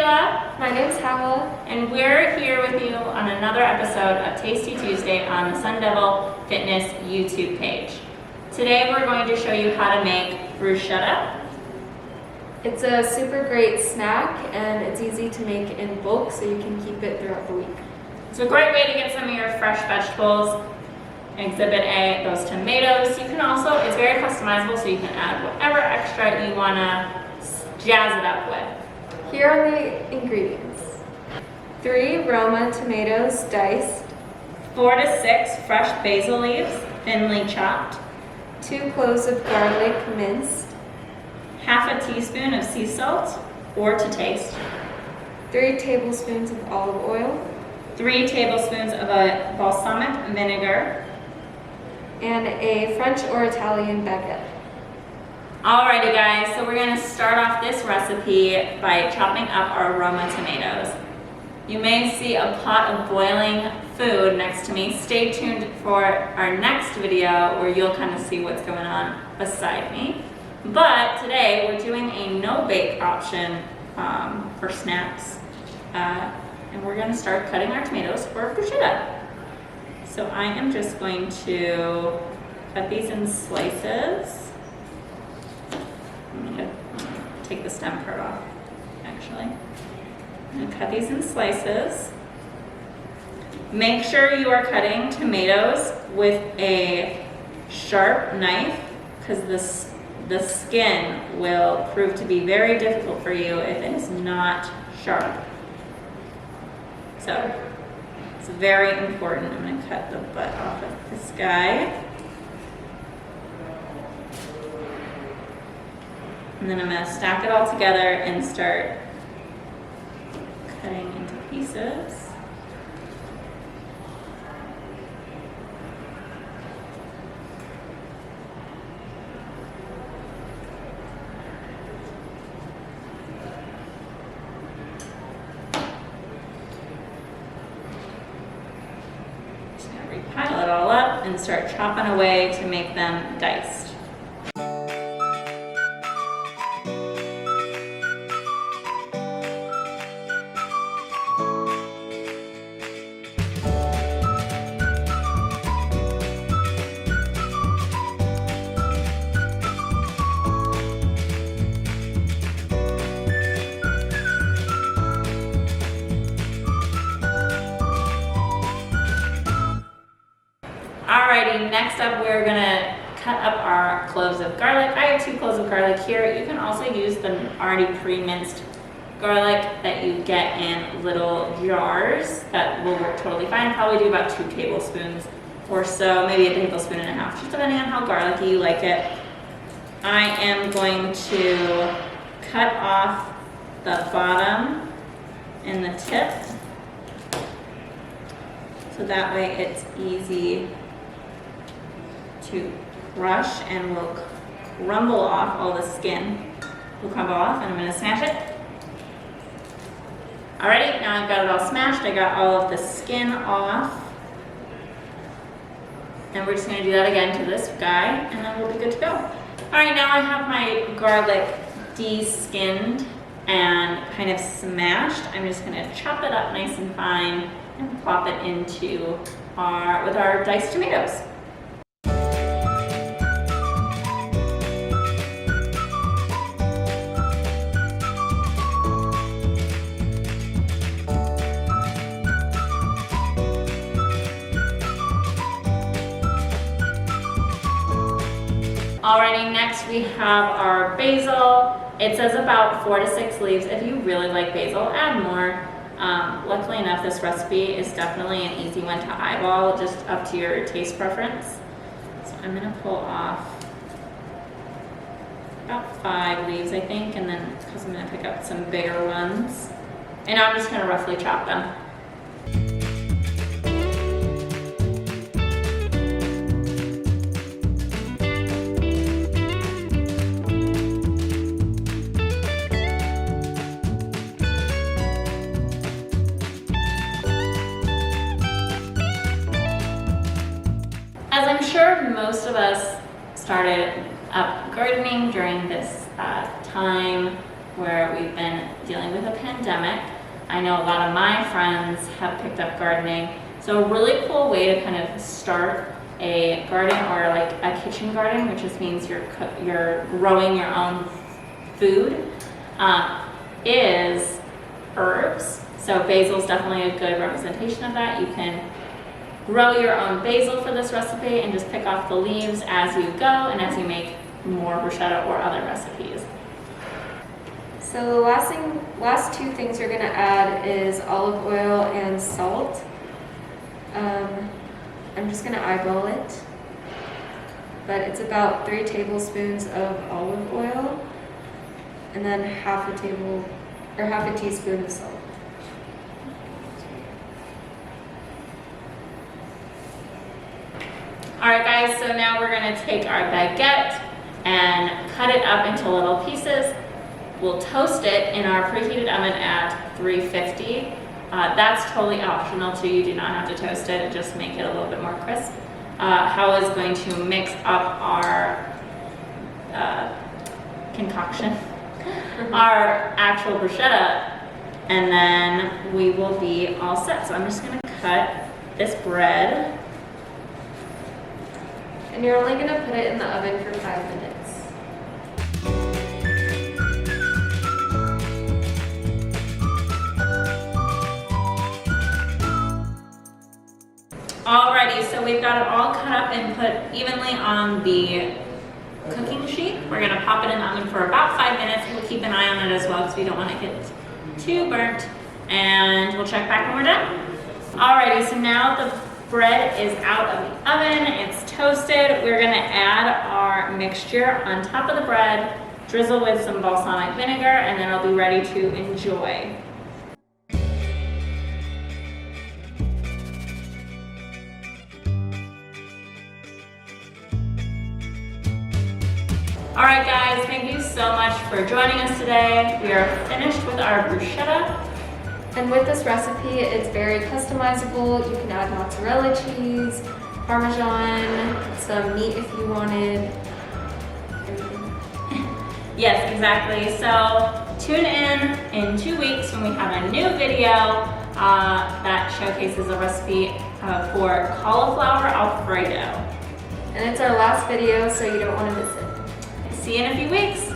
Kayla. My name's Hawa. And we're here with you on another episode of Tasty Tuesday on the Sun Devil Fitness YouTube page. Today we're going to show you how to make bruschetta. It's a super great snack and it's easy to make in bulk so you can keep it throughout the week. It's a great way to get some of your fresh vegetables. Exhibit A, those tomatoes. You can also, it's very customizable, so you can add whatever extra you want to jazz it up with. Here are the ingredients. 3 Roma tomatoes diced, 4 to 6 fresh basil leaves, thinly chopped, 2 cloves of garlic minced, half a teaspoon of sea salt, or to taste, 3 tablespoons of olive oil, 3 tablespoons of a balsamic vinegar, and a French or Italian baguette. Alrighty guys, so we're going to start off this recipe by chopping up our Roma tomatoes. You may see a pot of boiling food next to me. Stay tuned for our next video where you'll kind of see what's going on beside me. But today we're doing a no-bake option for snacks. And we're going to start cutting our tomatoes for bruschetta. So I am just going to cut these in slices. I'm going to take the stem part off, actually. I'm going to cut these in slices. Make sure you are cutting tomatoes with a sharp knife because the skin will prove to be very difficult for you if it is not sharp. So it's very important. I'm going to cut the butt off of this guy. And then I'm going to stack it all together and start cutting into pieces. Just going to repile it all up and start chopping away to make them diced. Alrighty, next up we're gonna cut up our cloves of garlic. I have 2 cloves of garlic here. You can also use the already pre-minced garlic that you get in little jars. That will work totally fine. Probably do about 2 tablespoons or so, maybe a tablespoon and a half, just depending on how garlicky you like it. I am going to cut off the bottom and the tip, so that way it's easy to crush and will crumble off all the skin. Will crumble off, and I'm going to smash it. Alrighty, now I've got it all smashed. I got all of the skin off. And we're just going to do that again to this guy, and then we'll be good to go. Alright, now I have my garlic de-skinned and kind of smashed. I'm just going to chop it up nice and fine and plop it into with our diced tomatoes. Alrighty, next we have our basil. It says about 4 to 6 leaves. If you really like basil, add more. Luckily enough, this recipe is definitely an easy one to eyeball, just up to your taste preference. So I'm going to pull off about 5 leaves, I think, and then because I'm going to pick up some bigger ones. And I'm just going to roughly chop them. As I'm sure most of us started up gardening during this time, where we've been dealing with a pandemic. I know a lot of my friends have picked up gardening. So a really cool way to kind of start a garden, or like a kitchen garden, which just means you're growing your own food, is herbs. So basil is definitely a good representation of that. You can grow your own basil for this recipe and just pick off the leaves as you go and as you make more bruschetta or other recipes. So the last two things you're going to add is olive oil and salt. I'm just going to eyeball it, but it's about 3 tablespoons of olive oil and then half a teaspoon of salt. All right guys, so now we're gonna take our baguette and cut it up into little pieces. We'll toast it in our preheated oven at 350. That's totally optional too, you do not have to toast it, just make it a little bit more crisp. Hawa is going to mix up our concoction, our actual bruschetta, and then we will be all set. So I'm just gonna cut this bread. And you're only going to put it in the oven for 5 minutes. Alrighty, so we've got it all cut up and put evenly on the cooking sheet. We're gonna pop it in the oven for about 5 minutes. We'll keep an eye on it as well because we don't want it to get too burnt. And we'll check back when we're done. Alrighty, so now the bread is out of the oven, it's toasted. We're gonna add our mixture on top of the bread, drizzle with some balsamic vinegar, and then it'll be ready to enjoy. All right guys, thank you so much for joining us today. We are finished with our bruschetta. And with this recipe, it's very customizable. You can add mozzarella cheese, Parmesan, some meat if you wanted. Yes, exactly. So tune in 2 weeks when we have a new video that showcases a recipe for cauliflower Alfredo. And it's our last video, so you don't want to miss it. See you in a few weeks.